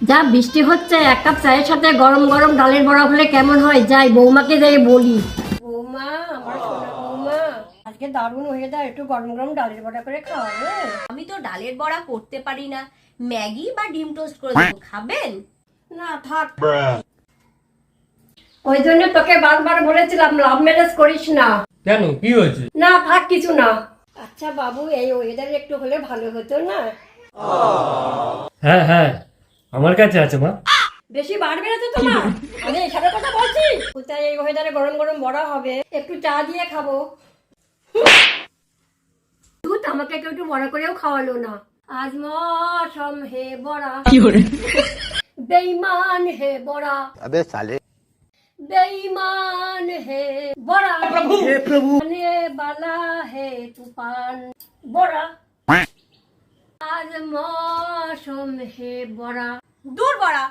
যা বৃষ্টি হচ্ছে, এক কাপ চায়ের সাথে গরম গরম ডালের বড়া হলে কেমন হয়, যাই বৌমাকে যাই বলি। বৌমা, আমার সোনা বৌমা, আজকে দারুণ হয়ে যায়, একটু গরম গরম ডালের বড়া করে খাওয়াবে। আমি তো ডালের বড়া করতে পারি না, ম্যাগি বা ডিম টোস্ট করে দেবো, খাবেন? না থাক, ওই জন্য তোকে বারবার বলেছিলাম লাভ ম্যারেজ করিস না। কেন, কি হয়েছে? না থাক, কিছু না। আচ্ছা বাবু, এই ওয়েদার একটু হলে ভালো হতো না? হ্যাঁ হ্যাঁ, আমার কাছে আছে মা। বেশি বার বেড়েছে তোমার, আমি এখানের কথা বলছি। কোথায় এই ওয়েদারে গরম গরম বড়া হবে, একটু চা দিয়ে খাবো। দুধ আমাকে কেউ একটু বড়া করেও খাওয়ালো না। আজ মৌসুম হে বড়া, বেঈমান হে বড়া, अबे साले बेईमान है बड़ा, आने वाला है तूफान बड़ा, आज मौसम है बड़ा। দূর বড়া।